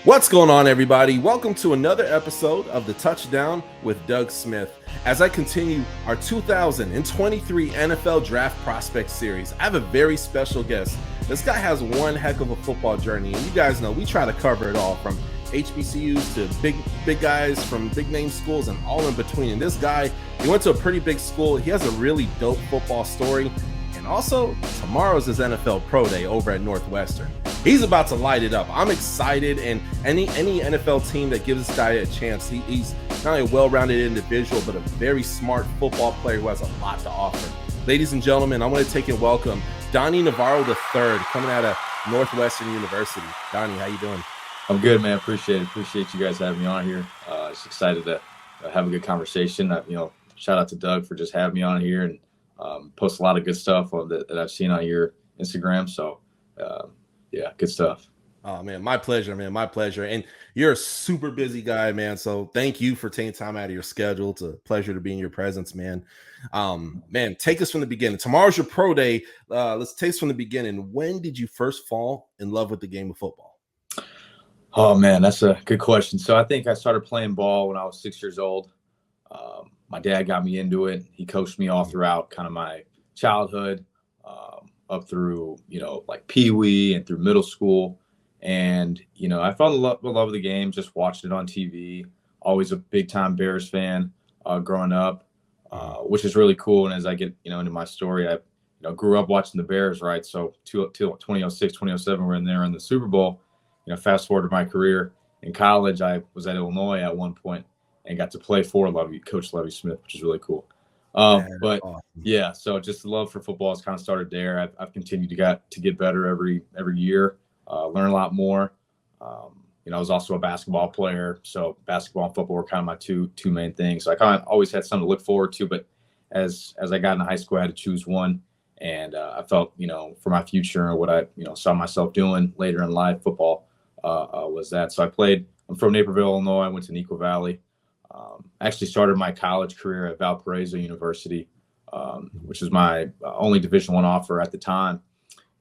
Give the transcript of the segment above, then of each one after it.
What's going on, everybody? Welcome to another episode of the Touchdown with Doug Smith. As I continue our 2023 NFL Draft Prospect Series, I have a very special guest. This guy has one heck of a football journey, and you guys know we try to cover it all from HBCUs to big guys from big name schools and all in between. And this guy, he went to a pretty big school. He has a really dope football story. And also, tomorrow's his NFL Pro Day over at Northwestern. He's about to light it up. I'm excited, and any NFL team that gives this guy a chance, he's not only a well-rounded individual, but a very smart football player who has a lot to offer. Ladies and gentlemen, I want to take and welcome Donny Navarro III, coming out of Northwestern University. Donny, how you doing? I'm good, man. Appreciate you guys having me on here. Just excited to have a good conversation. Shout out to Doug for just having me on here and post a lot of good stuff that I've seen on your Instagram. So, yeah, good stuff. Oh, man, my pleasure, man. My pleasure. And you're a super busy guy, man. So thank you for taking time out of your schedule. It's a pleasure to be in your presence, man. Man, take us from the beginning. Tomorrow's your pro day. Let's take us from the beginning. When did you first fall in love with the game of football? Oh, man, that's a good question. So I think I started playing ball when I was 6 years old. My dad got me into it. He coached me all throughout kind of my childhood, up through, like Pee-wee and through middle school. And, I fell in love with the game, just watched it on TV. Always a big-time Bears fan growing up, which is really cool. And as I get, into my story, I grew up watching the Bears, right? So till 2006, 2007, we're in there in the Super Bowl. Fast forward to my career in college, I was at Illinois at one point and got to play for Coach Lovie Smith, which is really cool. But awesome. Yeah, so just the love for football has kind of started there. I've continued to get better every year, learn a lot more. I was also a basketball player, so basketball and football were kind of my two main things. So I kind of always had something to look forward to. But as I got into high school, I had to choose one, and I felt for my future and what I saw myself doing later in life, football was that. So I'm from Naperville, Illinois. I went to Neuqua Valley. I actually started my college career at Valparaiso University, which was my only Division I offer at the time.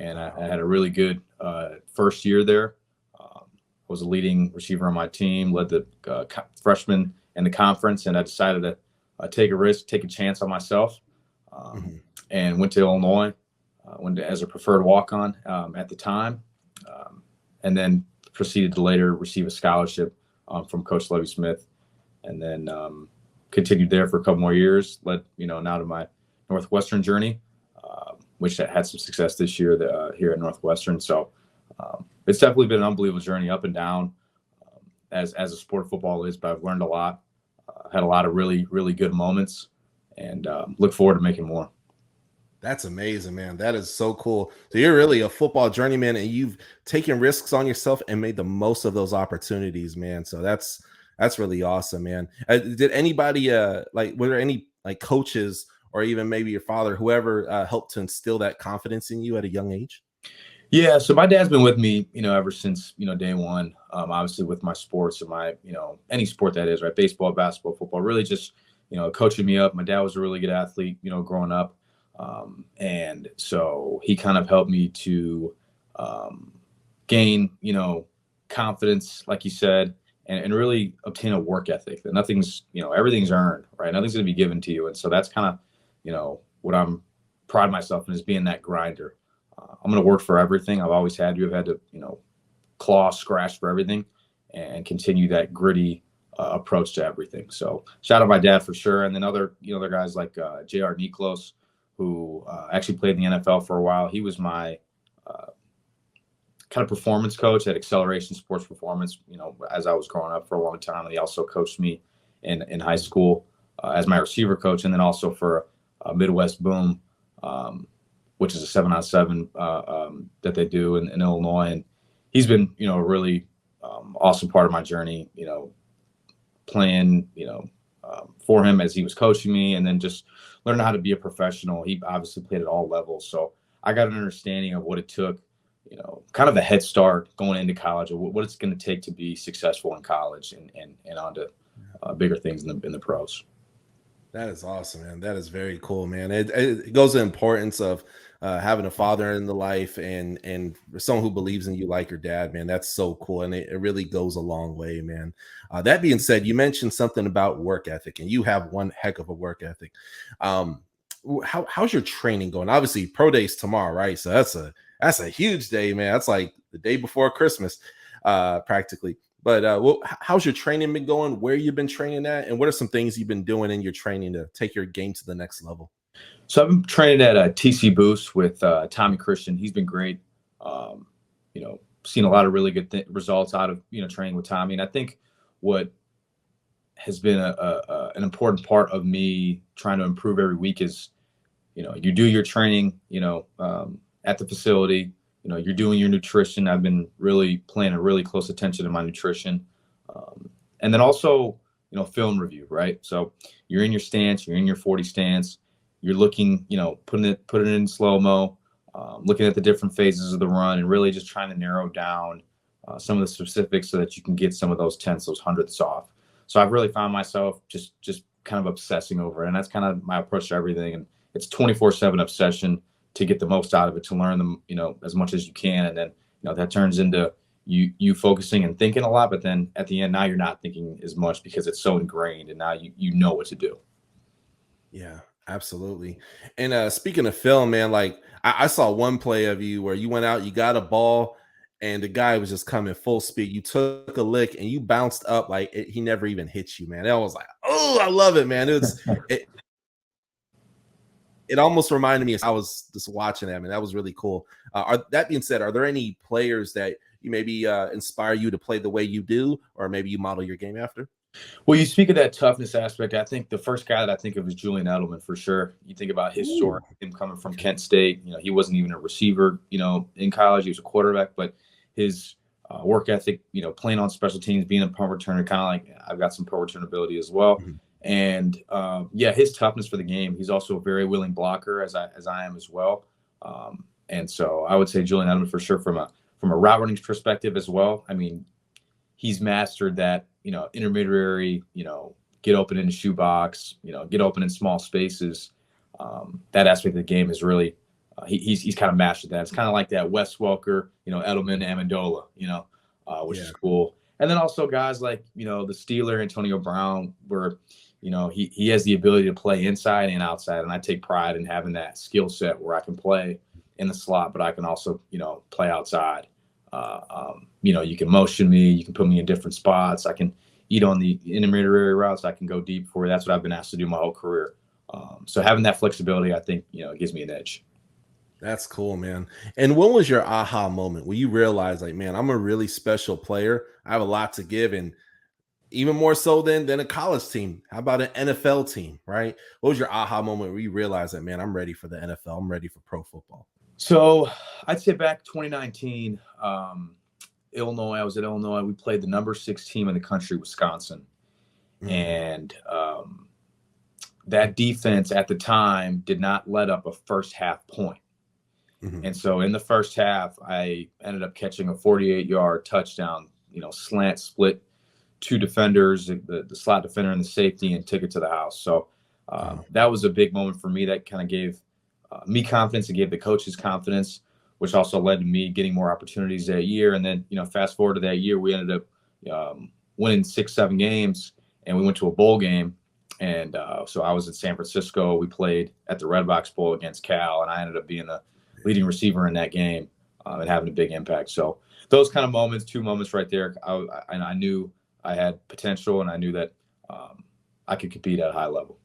And I had a really good first year there. Was a leading receiver on my team, led the freshmen in the conference, and I decided to take a risk, take a chance on myself, and went to Illinois, went as a preferred walk-on at the time, and then proceeded to later receive a scholarship from Coach Lovie Smith. And then continued there for a couple more years, led, now to my Northwestern journey, which had some success this year here at Northwestern. So it's definitely been an unbelievable journey up and down as a sport of football is, but I've learned a lot, had a lot of really, really good moments, and look forward to making more. That's amazing, man. That is so cool. So you're really a football journeyman, and you've taken risks on yourself and made the most of those opportunities, man. So that's really awesome, man. Did anybody were there any coaches or even maybe your father, whoever helped to instill that confidence in you at a young age? Yeah. So my dad's been with me, ever since, day one, obviously with my sports or my, any sport that is, right? Baseball, basketball, football, really just, coaching me up. My dad was a really good athlete, growing up. And so he kind of helped me to gain, confidence, like you said, and really obtain a work ethic that nothing's, everything's earned, right? Nothing's going to be given to you. And so that's kind of, what I'm pride myself in is being that grinder. I'm going to work for everything. I've always had to. I've had to, claw, scratch for everything and continue that gritty approach to everything. So shout out my dad for sure. And then other guys like J.R. Niklos, who actually played in the NFL for a while. He was my kind of performance coach at Acceleration Sports Performance, as I was growing up for a long time. And he also coached me in high school as my receiver coach, and then also for Midwest Boom, which is a 7-on-7 that they do in Illinois. And he's been, a really awesome part of my journey, playing, for him as he was coaching me, and then just learning how to be a professional. He obviously played at all levels. So I got an understanding of what it took, kind of a head start going into college, or what it's going to take to be successful in college and on to bigger things in the pros. That is awesome, man. That is very cool, man. It goes to the importance of having a father in the life and someone who believes in you like your dad, man, that's so cool. And it really goes a long way, man. That being said, you mentioned something about work ethic, and you have one heck of a work ethic. Um, how's your training going? Obviously, pro day's tomorrow, right? So that's a huge day, man. That's like the day before Christmas, practically. But how's your training been going? Where you've been training at, and what are some things you've been doing in your training to take your game to the next level? So I've been training at TC Boost with Tommy Christian. He's been great. Seen a lot of really good results out of training with Tommy. And I think what has been an important part of me trying to improve every week is, you do your training, at the facility. You're doing your nutrition. I've been really paying a really close attention to my nutrition. And then also, film review, right? So you're in your stance, you're in your 40 stance, you're looking, putting it in slow-mo, looking at the different phases of the run and really just trying to narrow down some of the specifics so that you can get some of those tenths, those hundredths off. So I've really found myself just kind of obsessing over it. And that's kind of my approach to everything. And it's 24/7 obsession to get the most out of it, to learn them, as much as you can. And then, that turns into you focusing and thinking a lot, but then at the end, now you're not thinking as much because it's so ingrained and now you know what to do. Yeah, absolutely. And speaking of film, man, like I saw one play of you where you went out, you got a ball, and the guy was just coming full speed. You took a lick and you bounced up like he never even hit you, man. That was like, oh, I love it, man. It almost reminded me as I was just watching that, man. That was really cool. That being said, are there any players that you maybe inspire you to play the way you do, or maybe you model your game after? Well, you speak of that toughness aspect. I think the first guy that I think of is Julian Edelman for sure. You think about his story, him coming from Kent State. He wasn't even a receiver, in college. He was a quarterback, but his work ethic, playing on special teams, being a punt returner, kind of like I've got some punt return ability as well. Mm-hmm. And his toughness for the game. He's also a very willing blocker, as I am as well. And so I would say Julian Edelman for sure from a route running perspective as well. I mean, he's mastered that, intermediary, get open in the shoebox, get open in small spaces. That aspect of the game is really, he's kind of mastered that. It's kind of like that Wes Welker, Edelman, Amendola, which is cool. And then also guys like, the Steeler, Antonio Brown, where, he has the ability to play inside and outside. And I take pride in having that skill set where I can play in the slot, but I can also, play outside. You can motion me, you can put me in different spots. I can eat on the intermediary routes. I can go deep for you. That's what I've been asked to do my whole career. So having that flexibility, I think, it gives me an edge. That's cool, man. And when was your aha moment where you realized, like, man, I'm a really special player. I have a lot to give, and even more so than a college team. How about an NFL team, right? What was your aha moment where you realized that, man, I'm ready for the NFL. I'm ready for pro football? So I'd say back 2019, Illinois. I was at Illinois. We played the number 6 team in the country, Wisconsin. Mm-hmm. And that defense at the time did not let up a first half point. Mm-hmm. And so in the first half, I ended up catching a 48-yard touchdown, slant split 2 defenders, the slot defender and the safety, and took it to the house. So that was a big moment for me. That kind of gave me confidence. It gave the coaches confidence, which also led to me getting more opportunities that year. And then, fast forward to that year, we ended up winning 6-7 games, and we went to a bowl game. And so I was in San Francisco. We played at the Redbox Bowl against Cal, and I ended up being the leading receiver in that game and having a big impact. So those kind of moments, 2 moments right there, I knew I had potential, and I knew that I could compete at a high level.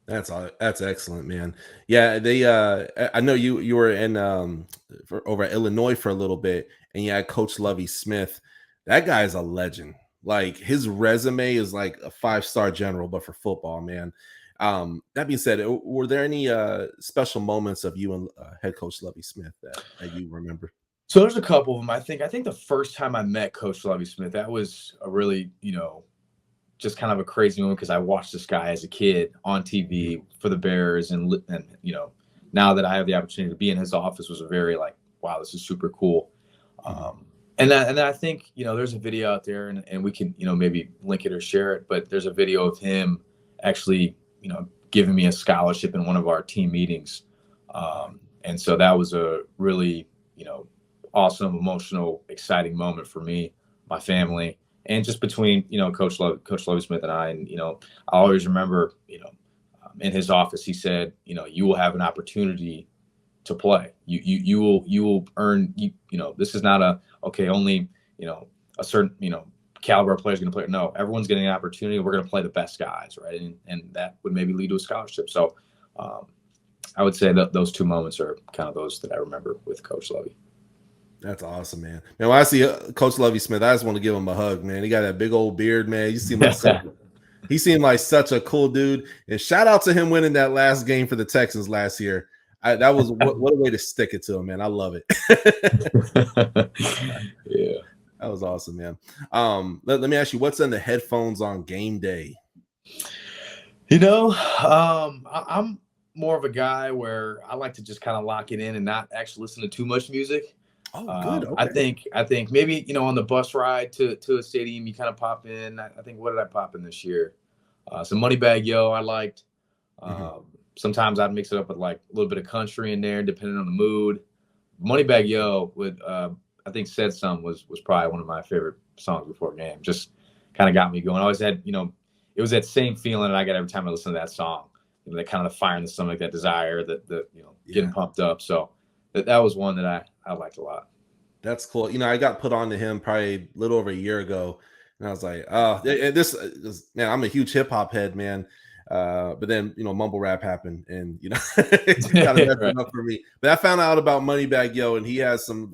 That's excellent, man. Yeah, I know you were in over at Illinois for a little bit, and you had Coach Lovie Smith. That guy is a legend. Like, his resume is like a 5-star general, but for football, man. That being said, were there any special moments of you and head coach Lovie Smith that you remember? So there's a couple of them. I think the first time I met Coach Lovie Smith, that was a really, just kind of a crazy moment, because I watched this guy as a kid on TV for the Bears, and now that I have the opportunity to be in his office, was a very like, wow, this is super cool. And then I think, there's a video out there, and we can, maybe link it or share it, but there's a video of him actually, giving me a scholarship in one of our team meetings. And so that was a really, awesome, emotional, exciting moment for me, my family, and just between, Coach Lovie Smith and I. And, I always remember, in his office, he said, you will have an opportunity to play. You will earn, this is not only, a certain, caliber of players going to play. No, everyone's getting an opportunity. We're going to play the best guys. Right. And that would maybe lead to a scholarship. So I would say that those two moments are kind of those that I remember with Coach Lovie. That's awesome, man. Man, when I see Coach Lovie Smith, I just want to give him a hug, man. He got that big old beard, man. He seemed like such a cool dude. And shout out to him winning that last game for the Texans last year. That was what a way to stick it to him, man. I love it. Yeah, that was awesome, man. Let me ask you, what's in the headphones on game day? I'm more of a guy where I like to just kind of lock it in and not actually listen to too much music. Oh, good. Okay. I think maybe, on the bus ride to a stadium, you kind of pop in. I think, what did I pop in this year? Some Moneybagg Yo I liked. Sometimes I'd mix it up with like a little bit of country in there, depending on the mood. Moneybagg Yo with, I think Said Some was probably one of my favorite songs before a game. Just kind of got me going. I always had, it was that same feeling that I get every time I listen to that song. That kind of the fire in the stomach, that desire, getting pumped up. So that was one that I liked a lot. That's cool. I got put on to him probably a little over a year ago, and I was like, man, I'm a huge hip hop head, man. But then, mumble rap happened, and, it kind of messed it up for me. But I found out about Moneybagg Yo, and he has some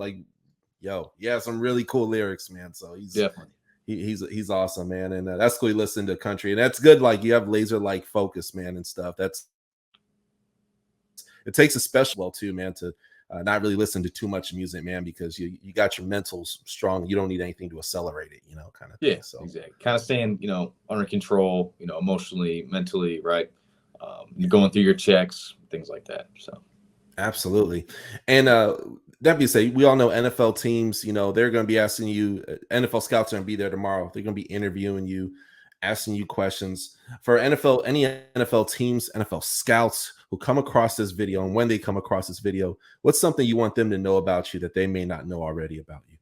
some really cool lyrics, man. So he's definitely. He's awesome, man, and that's cool. You listen to country, and that's good. Like, you have laser like focus, man, and stuff. It takes a special too, man, to not really listen to too much music, man, because you got your mentals strong. You don't need anything to accelerate it, kind of thing. Yeah, so exactly. Kind of staying, under control, emotionally, mentally, right? You're going through your checks, things like that. So absolutely. And that being said, we all know NFL teams, they're going to be asking you, NFL scouts are going to be there tomorrow. They're going to be interviewing you, asking you questions. For any NFL teams, NFL scouts who come across this video, and when they come across this video, what's something you want them to know about you that they may not know already about you?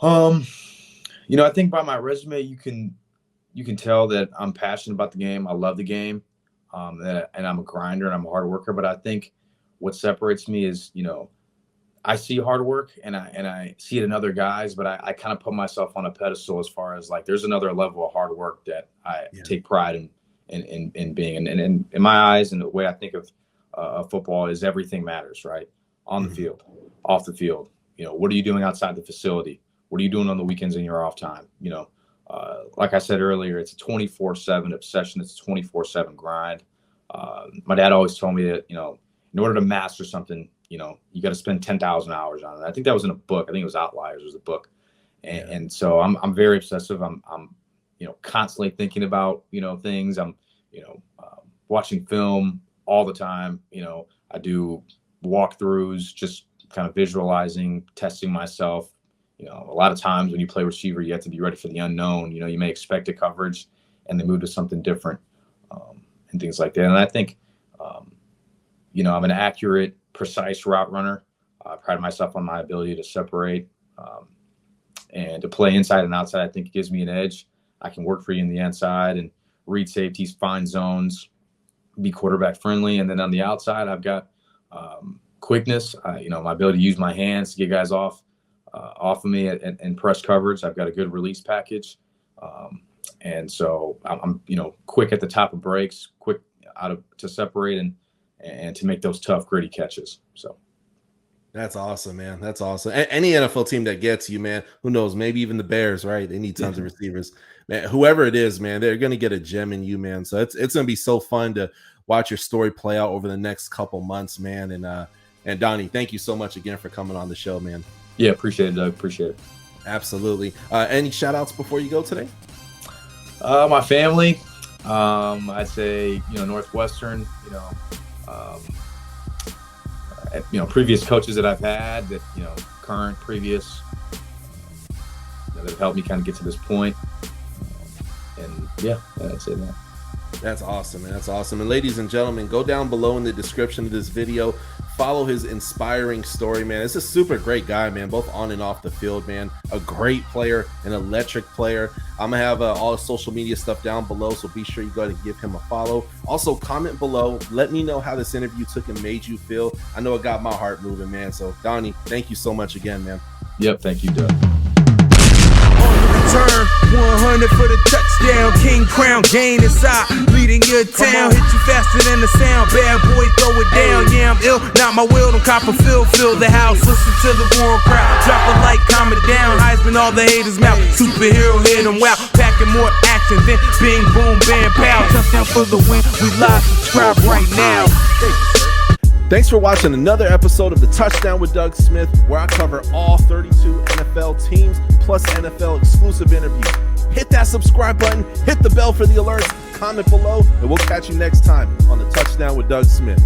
I think by my resume, you can tell that I'm passionate about the game. I love the game, and I'm a grinder and I'm a hard worker. But I think what separates me is, I see hard work and I see it in other guys, but I kind of put myself on a pedestal as far as like there's another level of hard work that I take pride in being. And in my eyes, and the way I think of football is everything matters, right? On the field, off the field. What are you doing outside the facility? What are you doing on the weekends in your off time? Like I said earlier, it's a 24/7 obsession. It's a 24/7 grind. My dad always told me that, in order to master something, you got to spend 10,000 hours on it. I think that was in a book. I think it was Outliers was a book. And so I'm very obsessive. I'm constantly thinking about, things. I'm, watching film all the time. I do walkthroughs, just kind of visualizing, testing myself. A lot of times when you play receiver, you have to be ready for the unknown. You may expect a coverage and they move to something different, and things like that. And I think, I'm an accurate, precise route runner. I pride myself on my ability to separate and to play inside and outside. I think it gives me an edge. I can work for you in the inside and read safeties, find zones, be quarterback friendly. And then on the outside, I've got quickness, my ability to use my hands to get guys off of me and press coverage. I've got a good release package. And so I'm quick at the top of breaks, quick to separate and to make those tough, gritty catches. So that's awesome, man. That's awesome. Any NFL team that gets you, man, who knows? Maybe even the Bears, right? They need tons of receivers. Man, whoever it is, man, they're going to get a gem in you, man. So it's going to be so fun to watch your story play out over the next couple months, man. And Donny, thank you so much again for coming on the show, man. Yeah, appreciate it, Doug. Appreciate it. Absolutely. Any shout outs before you go today? My family, I'd say, Northwestern, previous coaches that I've had that, current, previous, that have helped me kind of get to this point. And yeah, I'd say that. That's awesome, man. That's awesome. And ladies and gentlemen, go down below in the description of this video. Follow his inspiring story, man. It's a super great guy, man, both on and off the field, man. A great player, an electric player. I'm gonna have all the social media stuff down below, so be sure you go and give him a follow. Also, comment below. Let me know how this interview took and made you feel. I know it got my heart moving, man. So, Donny, thank you so much again, man. Yep, thank you, Doug. Turn 100 for the touchdown, king crown, gain inside, leading your town, hit you faster than the sound, bad boy, throw it down, yeah, I'm ill, not my will, don't cop a fill the house, listen to the roaring crowd, drop a light, calm it down, Heisman, all the haters mouth, superhero hit them wow, packing more action than bing, boom, bam, pow, touchdown for the win, we live, subscribe right now. Thanks for watching another episode of the Touchdown with Doug Smith, where I cover all 32 NFL teams plus NFL exclusive interviews. Hit that subscribe button, hit the bell for the alerts, comment below, and we'll catch you next time on the Touchdown with Doug Smith.